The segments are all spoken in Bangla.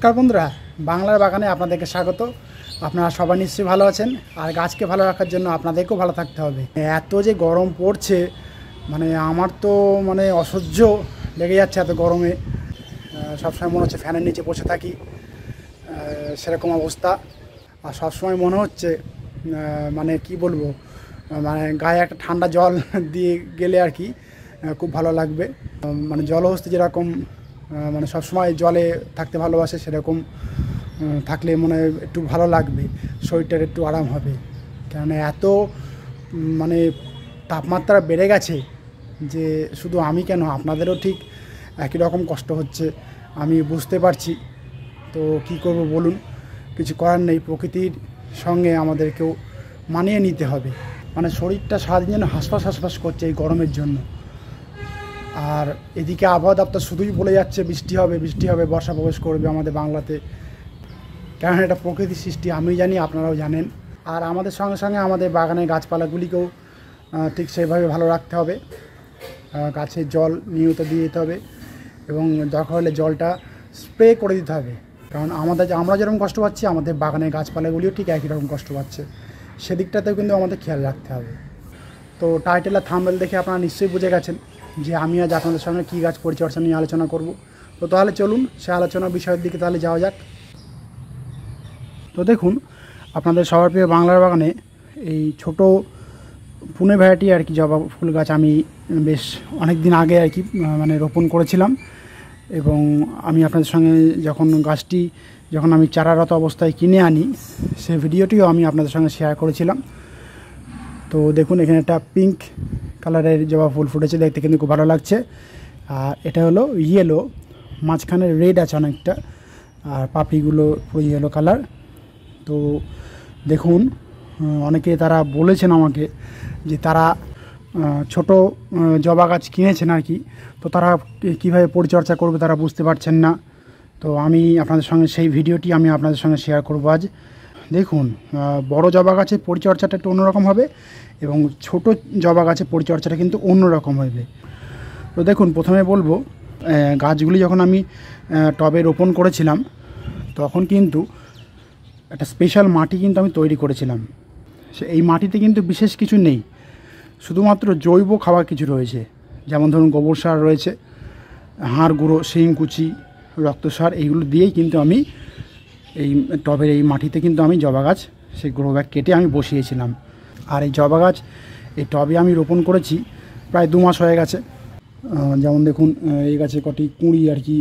নমস্কার বন্ধুরা, বাংলার বাগানে আপনাদেরকে স্বাগত। আপনারা সবাই নিশ্চয়ই ভালো আছেন, আর গাছকে ভালো রাখার জন্য আপনাদেরকেও ভালো থাকতে হবে। এত যে গরম পড়ছে, আমার তো অসহ্য লেগে যাচ্ছে এত গরমে। সবসময় মনে হচ্ছে ফ্যানের নিচে বসে থাকি, সেরকম অবস্থা। আর সবসময় মনে হচ্ছে কি বলবো, গায়ে একটা ঠান্ডা জল দিয়ে গেলে আর কি খুব ভালো লাগবে। জলহস্তি যেরকম সবসময় জলে থাকতে ভালোবাসে, সেরকম থাকলে মনে হয় একটু ভালো লাগবে, শরীরটার একটু আরাম হবে। কেননা এত তাপমাত্রা বেড়ে গেছে যে শুধু আমি কেন, আপনাদেরও ঠিক একই রকম কষ্ট হচ্ছে, আমি বুঝতে পারছি। তো কি করব বলুন, কিছু করার নেই। প্রকৃতির সঙ্গে আমাদেরকেও মানিয়ে নিতে হবে। শরীরটা সারাদিন যেন হাঁসফাঁস হাঁসফাঁস করছে এই গরমের জন্য। আর এদিকে আবহাওয়া দপ্তর শুধুই বলে যাচ্ছে বৃষ্টি হবে, বৃষ্টি হবে, বর্ষা প্রবেশ করবে আমাদের বাংলাতে। কারণ এটা প্রকৃতির সৃষ্টি, আমি জানি, আপনারাও জানেন। আর আমাদের সঙ্গে সঙ্গে আমাদের বাগানের গাছপালাগুলিকেও ঠিক সেইভাবে ভালো রাখতে হবে। গাছে জল নিয়মিত দিয়ে দিতে হবে, এবং দরকার হলে জলটা স্প্রে করে দিতে হবে। কারণ আমরা যেরকম কষ্ট পাচ্ছি, আমাদের বাগানের গাছপালাগুলিও ঠিক একই রকম কষ্ট পাচ্ছে। সেদিকটাতেও কিন্তু আমাদের খেয়াল রাখতে হবে। তো টাইটেল আর থাম্বনেল দেখে আপনারা নিশ্চয়ই বুঝে গেছেন যে আমি আজ আপনাদের সঙ্গে কী গাছ পরিচর্যা নিয়ে আলোচনা করব। তো তাহলে চলুন সে আলোচনার বিষয়ের দিকে তাহলে যাওয়া যাক। তো দেখুন, আপনাদের সবার প্রিয় বাংলার বাগানে এই ছোট পুনে ভ্যারাইটি আর কি জবা ফুল গাছ আমি বেশ অনেক দিন আগে আর কি রোপণ করেছিলাম। এবং আমি আপনাদের সঙ্গে যখন আমি চারারত অবস্থায় কিনে আনি, সে ভিডিওটিও আমি আপনাদের সঙ্গে শেয়ার করেছিলাম। তো দেখুন, এখানে একটা পিঙ্ক কালারের জবা ফুল ফুটেছে, দেখতে কিন্তু খুব ভালো লাগছে। আর এটা হলো ইয়েলো, মাঝখানে রেড আছে অনেকটা, আর পাপড়িগুলো পুরো ইয়েলো কালার। তো দেখুন, অনেকে তারা বলেছেন আমাকে যে তারা ছোট জবা গাছ কিনেছেন আর কি, তো তারা কীভাবে পরিচর্যা করবে তারা বুঝতে পারছেন না। তো আমি আপনাদের সঙ্গে সেই ভিডিওটি আমি আপনাদের সঙ্গে শেয়ার করব আজ। দেখুন, বড় জবা গাছের পরিচর্যাটা একটু অন্যরকম হবে, এবং ছোট জবা গাছের পরিচর্যাটা কিন্তু অন্যরকম হবে। তো দেখুন, প্রথমে বলবো, গাছগুলি যখন আমি টবে রোপণ করেছিলাম, তখন কিন্তু একটা স্পেশাল মাটি কিন্তু আমি তৈরি করেছিলাম। এই মাটিতে কিন্তু বিশেষ কিছু নেই, শুধুমাত্র জৈব খাবার কিছু রয়েছে। যেমন ধরুন, গোবর সার রয়েছে, হাড় গুঁড়ো, শিংকুচি, রক্ত সার, এইগুলো দিয়েই কিন্তু আমি এই টবের এই মাটিতে কিন্তু আমি জবা গাছ সেই গ্রো ব্যাগ কেটে আমি বসিয়েছিলাম। আর এই জবা গাছ এই টবে আমি রোপণ করেছি প্রায় 2 মাস হয়ে গেছে। যেমন দেখুন, এই গাছে কটি কুঁড়ি আর কি,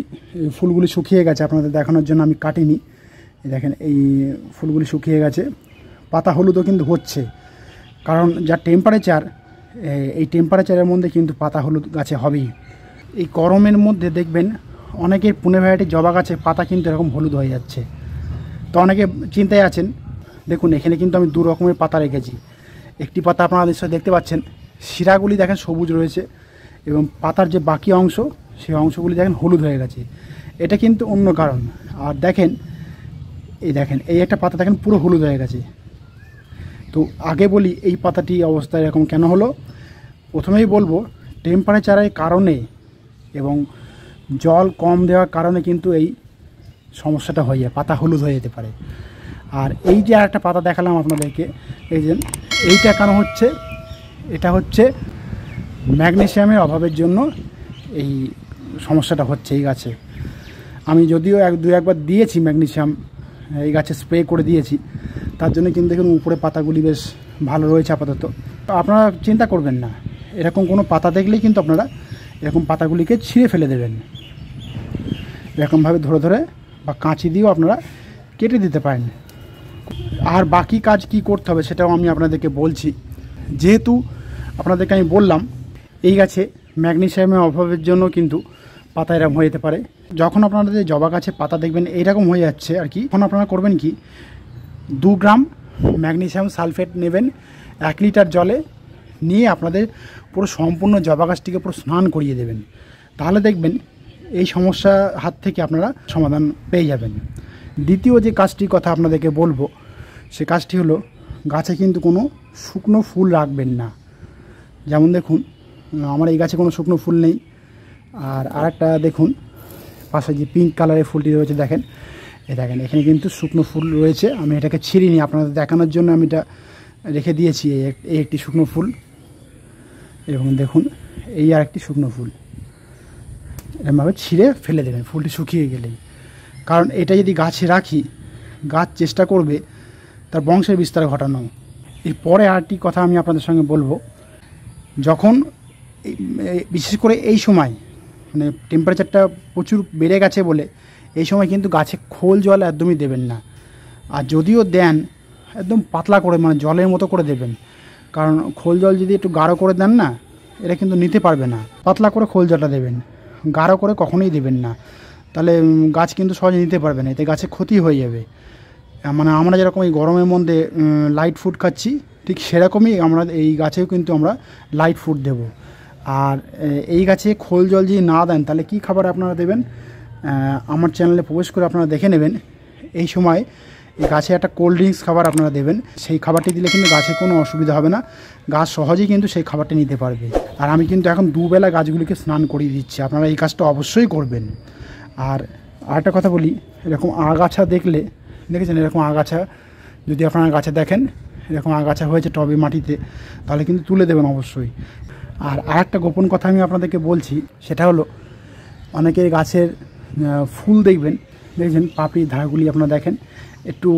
ফুলগুলি শুকিয়ে গেছে, আপনাদের দেখানোর জন্য আমি কাটিনি। দেখেন, এই ফুলগুলি শুকিয়ে গেছে, পাতা হলুদও কিন্তু হচ্ছে। কারণ যা টেম্পারেচার, এই টেম্পারেচারের মধ্যে কিন্তু পাতা হলুদ গাছে হবেই। এই গরমের মধ্যে দেখবেন অনেকের পুনে ভ্যারাইটি জবা গাছে পাতা কিন্তু এরকম হলুদ হয়ে যাচ্ছে। তো অনেকে চিন্তায় আছেন। দেখুন, এখানে কিন্তু আমি 2 রকমের পাতা রেখেছি। একটি পাতা আপনারা নিশ্চয়ই দেখতে পাচ্ছেন, শিরাগুলি দেখেন সবুজ রয়েছে, এবং পাতার যে বাকি অংশ, সেই অংশগুলি দেখেন হলুদ হয়ে গেছে। এটা কিন্তু অন্য কারণ। আর দেখেন, এই একটা পাতা দেখেন পুরো হলুদ হয়ে গেছে। তো আগে বলি এই পাতাটি অবস্থা এরকম কেন হলো। প্রথমেই বলবো, টেম্পারেচারের কারণে এবং জল কম দেওয়ার কারণে কিন্তু এই সমস্যাটা হয়ে যায়, পাতা হলুদ হয়ে যেতে পারে। আর এই যে আরেকটা পাতা দেখালাম আপনাদেরকে, এই যে এইটা কেন হচ্ছে, এটা হচ্ছে ম্যাগনেসিয়ামের অভাবের জন্য এই সমস্যাটা হচ্ছে এই গাছে। আমি যদিও 1-2 দিয়েছি ম্যাগনেসিয়াম, এই গাছে স্প্রে করে দিয়েছি, তার জন্য কিন্তু দেখুন উপরে পাতাগুলি বেশ ভালো রয়েছে আপাতত। তো আপনারা চিন্তা করবেন না, এরকম কোনো পাতা দেখলেই কিন্তু আপনারা এরকম পাতাগুলিকে ছিঁড়ে ফেলে দেবেন। এরকমভাবে ধরে ধরে বা কাঁচি দিয়েও আপনারা কেটে দিতে পারেন। আর বাকি কাজ কি করতে হবে সেটাও আমি আপনাদেরকে বলছি। যেহেতু আপনাদেরকে আমি বললাম এই গাছে ম্যাগনেসিয়ামের অভাবের জন্য কিন্তু পাতা এরকম হয়ে যেতে পারে। যখন আপনাদের জবা গাছে পাতা দেখবেন এইরকম হয়ে যাচ্ছে আর কি, তখন আপনারা করবেন কি, 2 গ্রাম ম্যাগনেসিয়াম সালফেট নেবেন 1 লিটার জলে নিয়ে আপনাদের পুরো সম্পূর্ণ জবা গাছটিকে পুরো স্নান করিয়ে দেবেন। তাহলে দেখবেন এই সমস্যা হাত থেকে আপনারা সমাধান পেয়ে যাবেন। দ্বিতীয় যে কাজটির কথা আপনাদেরকে বলবো, সে কাজটি হলো, গাছে কিন্তু কোনো শুকনো ফুল রাখবেন না। যেমন দেখুন, আমার এই গাছে কোনো শুকনো ফুল নেই। আর আরেকটা দেখুন, পাশে যে পিঙ্ক কালারের ফুলটি রয়েছে দেখেন, এই দেখেন এখানে কিন্তু শুকনো ফুল রয়েছে, আমি এটাকে ছিঁড়িনি, আপনাদের দেখানোর জন্য আমি এটা রেখে দিয়েছি। এই একটি শুকনো ফুল এবং দেখুন এই আর একটি শুকনো ফুল, এরকমভাবে ছিঁড়ে ফেলে দেবেন ফুলটি শুকিয়ে গেলেই। কারণ এটা যদি গাছে রাখি, গাছ চেষ্টা করবে তার বংশের বিস্তার ঘটানো। এরপরে আরেকটি কথা আমি আপনাদের সঙ্গে বলবো, যখন বিশেষ করে এই সময় মানে টেম্পারেচারটা প্রচুর বেড়ে গেছে বলে এই সময় কিন্তু গাছে খোল জল একদমই দেবেন না। আর যদিও দেন একদম পাতলা করে, মানে জলের মতো করে দেবেন। কারণ খোল জল যদি একটু গাঢ় করে দেন না, এটা কিন্তু নিতে পারবে না। পাতলা করে খোল জলটা দেবেন, গাঢ় করে কখনোই দেবেন না, তাহলে গাছ কিন্তু সহজে নিতে পারবে না, এতে গাছে ক্ষতি হয়ে যাবে। মানে আমরা যেরকম এই গরমের মধ্যে লাইট ফুড খাচ্ছি, ঠিক সেরকমই আমরা এই গাছেও কিন্তু আমরা লাইট ফুড দেব। আর এই গাছে খোল জল যদি না দেন তাহলে কি খাবার আপনারা দেবেন, আমার চ্যানেলে প্রবেশ করে আপনারা দেখে নেবেন। এই সময় এই গাছে একটা কোল্ড ড্রিঙ্কস খাবার আপনারা দেবেন, সেই খাবারটি দিলে কিন্তু গাছে কোনো অসুবিধা হবে না, গাছ সহজেই কিন্তু সেই খাবারটি নিতে পারবে। আর আমি কিন্তু এখন দুবেলা গাছগুলিকে স্নান করিয়ে দিচ্ছি, আপনারা এই কাজটা অবশ্যই করবেন। আর আরেকটা কথা বলি, এরকম আগাছা দেখেছেন এরকম আগাছা যদি আপনারা গাছে দেখেন, এরকম আগাছা হয়েছে টবে মাটিতে, তাহলে কিন্তু তুলে দেবেন অবশ্যই। আর আরেকটা গোপন কথা আমি আপনাদেরকে বলছি, সেটা হলো অনেকের গাছের ফুল দেখবেন পাপড়ির ধারগুলি আপনারা দেখেন একটু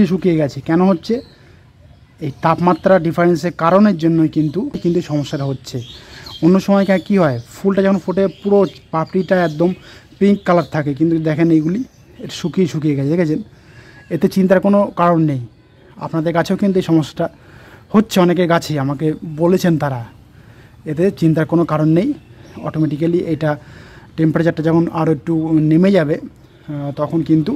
শুকিয়ে গেছে। কেন হচ্ছে? এই তাপমাত্রা ডিফারেন্সের কারণের জন্যই কিন্তু সমস্যাটা হচ্ছে। অন্য সময় কী হয়, ফুলটা যখন ফোটে পুরো পাপড়িটা একদম পিঙ্ক কালার থাকে, কিন্তু দেখেন এইগুলি একটু শুকিয়ে গেছে, দেখেছেন? এতে চিন্তার কোনো কারণ নেই। আপনাদের গাছেও কিন্তু এই সমস্যাটা হচ্ছে, অনেকের গাছেই আমাকে বলেছেন তারা, এতে চিন্তার কোনো কারণ নেই। অটোমেটিক্যালি এটা টেম্পারেচারটা যখন আরও একটু নেমে যাবে তখন কিন্তু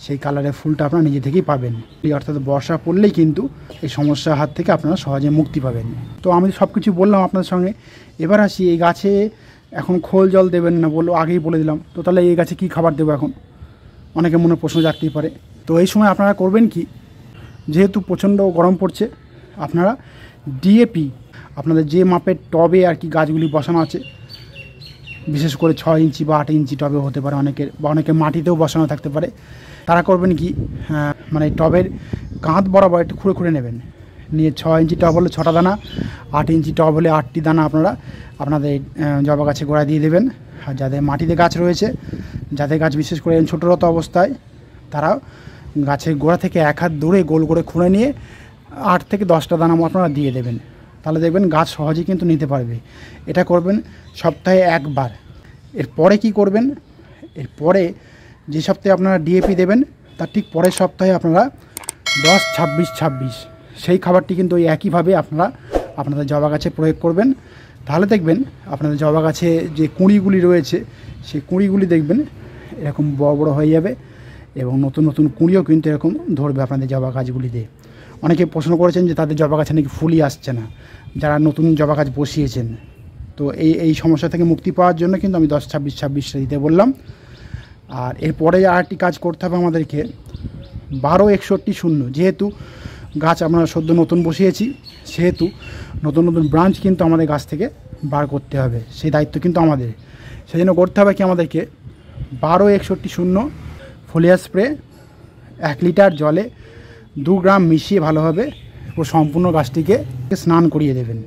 সেই কালারের ফুলটা আপনারা নিজে থেকেই পাবেন। অর্থাৎ বর্ষা পড়লেই কিন্তু এই সমস্যার হাত থেকে আপনারা সহজে মুক্তি পাবেন। তো আমি সব কিছু বললাম আপনাদের সঙ্গে, এবার আসি এই গাছে এখন খোল জল দেবেন না বললো, আগেই বলে দিলাম। তো তাহলে এই গাছে কী খাবার দেবো এখন, অনেকে মনে প্রশ্ন জাগতেই পারে। তো এই সময় আপনারা করবেন কি, যেহেতু প্রচণ্ড গরম পড়ছে, আপনারা ডিএপি আপনাদের যে মাপের টবে আর কি গাছগুলি বসানো আছে, বিশেষ করে 6 ইঞ্চি বা 8 ইঞ্চি টবে হতে পারে অনেকের, বা অনেকে মাটিতেও বসানো থাকতে পারে, তারা করবেন কি, মানে টবের কাঁধ বরাবর একটু খুঁড়ে নেবেন, নিয়ে 6 ইঞ্চি টব হলে 6টা দানা, 8 ইঞ্চি টব হলে 8টি দানা আপনারা আপনাদের জবা গাছে গোড়ায় দিয়ে দেবেন। আর যাদের মাটিতে গাছ রয়েছে, যাদের গাছ বিশেষ করে ছোটোরত অবস্থায়, তারা গাছের গোড়া থেকে 1 হাত দূরে গোল করে খুঁড়ে নিয়ে 8 থেকে 10টা দানা আপনারা দিয়ে দেবেন, তাহলে দেখবেন গাছ সহজেই কিন্তু নিতে পারবে। এটা করবেন সপ্তাহে 1 বার। এরপরে কি করবেন, এরপরে যে সপ্তাহে আপনারা ডিএপি দেবেন তার ঠিক পরের সপ্তাহে আপনারা 10-26-26 সেই খাবারটি কিন্তু ওই একইভাবে আপনারা আপনাদের জবা গাছে প্রয়োগ করবেন। তাহলে দেখবেন আপনাদের জবা গাছে যে কুঁড়িগুলি রয়েছে, সেই কুঁড়িগুলি দেখবেন এরকম বড় হয়ে যাবে এবং নতুন কুঁড়িও কিন্তু এরকম ধরবে আপনাদের জবা গাছগুলিতে। অনেকে প্রশ্ন করেছেন যে তাদের জবা গাছে নাকি ফুলই আসছে না, যারা নতুন জবা গাছ বসিয়েছেন। তো এই সমস্যা থেকে মুক্তি পাওয়ার জন্য কিন্তু আমি 10-26-26 দিতে বললাম। আর এরপরে আরেকটি কাজ করতে হবে আমাদেরকে, 12-61-0, যেহেতু গাছ আমরা সদ্য নতুন বসিয়েছি, সেহেতু নতুন ব্রাঞ্চ কিন্তু আমাদের গাছ থেকে বার করতে হবে, সেই দায়িত্ব কিন্তু আমাদের। সেই জন্য করতে হবে কি, আমাদেরকে 12-61-0 ফোলিয়া স্প্রে 1 লিটার জলে 2 গ্রাম মিশিয়ে ভালোভাবে সম্পূর্ণ গাছটিকে স্নান করিয়ে দেবেন।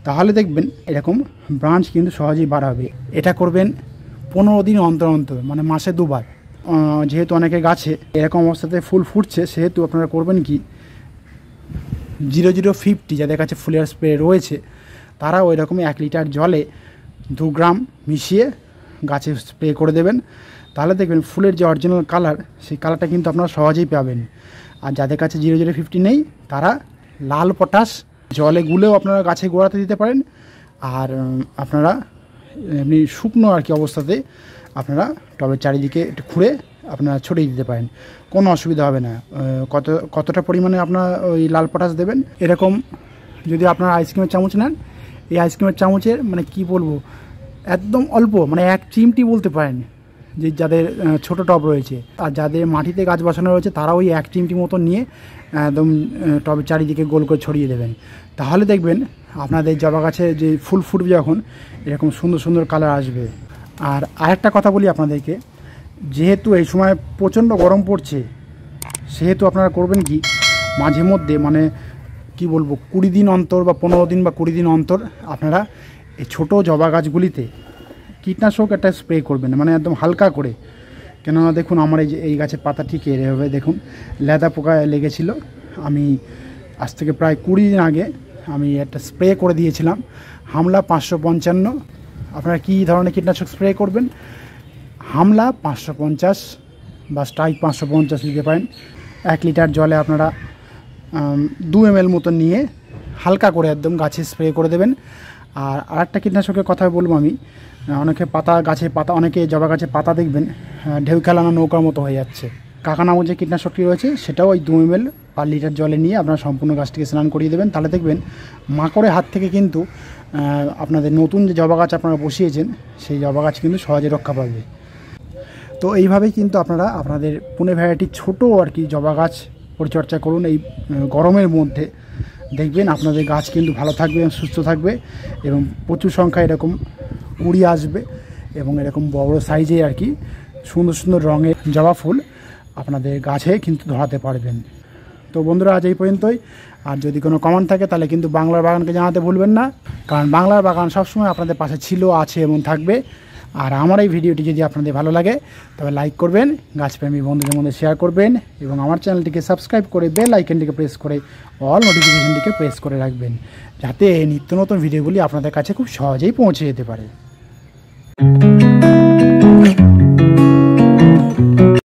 তাহলে দেখবেন এরকম ব্রাঞ্চ কিন্তু সহজেই বাড়াবে। এটা করবেন 15 দিন অন্তর, মানে মাসে 2 বার। যেহেতু অনেকের গাছে এরকম অবস্থাতে ফুল ফুটছে, সেহেতু আপনারা করবেন কি, 0050 যাদের কাছে ফুলের স্প্রে রয়েছে, তারা ওই রকমই 1 লিটার জলে 2 গ্রাম মিশিয়ে গাছে স্প্রে করে দেবেন। তাহলে দেখবেন ফুলের যে অরিজিনাল কালার, সেই কালারটা কিন্তু আপনারা সহজেই পাবেন। আর যাদের কাছে 0050 নেই, তারা লাল পটাশ জলে গুলেও আপনারা গাছে গোড়াতে দিতে পারেন। আর আপনারা এমনি শুকনো আর কি অবস্থাতে আপনারা টবের চারিদিকে একটু খুঁড়ে আপনারা ছড়িয়ে দিতে পারেন, কোনো অসুবিধা হবে না। কতটা পরিমাণে আপনারা ওই লাল পটাশ দেবেন, এরকম যদি আপনারা আইসক্রিমের চামচ নেন, এই আইসক্রিমের চামচের মানে কি বলবো, একদম অল্প, মানে 1 চিমটি বলতে পারেন, যে যাদের ছোটো টব রয়েছে। আর যাদের মাটিতে গাছ বসানো রয়েছে, তারা ওই 1 চিমটি মতো নিয়ে একদম টবের চারিদিকে গোল করে ছড়িয়ে দেবেন। তাহলে দেখবেন আপনাদের জবা গাছে যে ফুল ফুটবে যখন, এরকম সুন্দর কালার আসবে। আর আরেকটা কথা বলি আপনাদেরকে, যেহেতু এই সময় প্রচণ্ড গরম পড়ছে, সেহেতু আপনারা করবেন কি, মাঝে মধ্যে মানে কি বলবো 20 দিন অন্তর বা 15 দিন বা 20 দিন অন্তর আপনারা এই ছোটো জবা গাছগুলিতে কীটনাশক একটা স্প্রে করবেন, মানে একদম হালকা করে। কেননা দেখুন আমার এই গাছের পাতা ঠিক এভাবে দেখুন লেদা পোকা লেগেছিল। আমি আজ থেকে প্রায় 20 দিন আগে আমি একটা স্প্রে করে দিয়েছিলাম হামলা 555। আপনারা কী ধরনের কীটনাশক স্প্রে করবেন, হামলা 550 বা স্ট্রাইক 550 দিতে পারেন। 1 লিটার জলে আপনারা 2 ml মতো নিয়ে হালকা করে একদম গাছে স্প্রে করে দেবেন। আর আরেকটা কীটনাশকের কথা বলবো আমি, অনেকে পাতা অনেকে জবা গাছে পাতা দেখবেন ঢেউ খেলানো নৌকার মতো হয়ে যাচ্ছে। কাকা নামক যে কীটনাশকটি রয়েছে সেটাও ওই 2 ml পার লিটার জলে নিয়ে আপনারা সম্পূর্ণ গাছটিকে স্নান করিয়ে দেবেন। তাহলে দেখবেন মাকড়ের হাত থেকে কিন্তু আপনাদের নতুন যে জবা গাছ আপনারা বসিয়েছেন সেই জবা গাছ কিন্তু সহজে রক্ষা পাবে। তো এইভাবেই কিন্তু আপনারা আপনাদের পুনে ভ্যারাইটির ছোটো আর কি জবা গাছ পরিচর্যা করুন এই গরমের মধ্যে। দেখবেন আপনাদের গাছ কিন্তু ভালো থাকবে, সুস্থ থাকবে এবং প্রচুর সংখ্যায় এরকম কুড়ি আসবে এবং এরকম বড় সাইজে আর কি সুন্দর সুন্দর রঙের জবা ফুল আপনাদের গাছে কিন্তু ধরাতে পারবেন। তো বন্ধুরা আজ এই পর্যন্তই। আর যদি কোনো কমেন্ট থাকে তাহলে কিন্তু বাংলার বাগানকে জানাতে ভুলবেন না, কারণ বাংলার বাগান সবসময় আপনাদের পাশে ছিল, আছে এবং থাকবে। আর আমার এই ভিডিওটি যদি আপনাদের ভালো লাগে তবে লাইক করবেন, গাছপ্রেমী বন্ধুদের মধ্যে শেয়ার করবেন এবং আমার চ্যানেলটিকে সাবস্ক্রাইব করে বেল আইকনটিকে প্রেস করে অল নোটিফিকেশনটিকে প্রেস করে রাখবেন, যাতে নিত্য নতুন ভিডিওগুলি আপনাদের কাছে খুব সহজেই পৌঁছে যেতে পারে।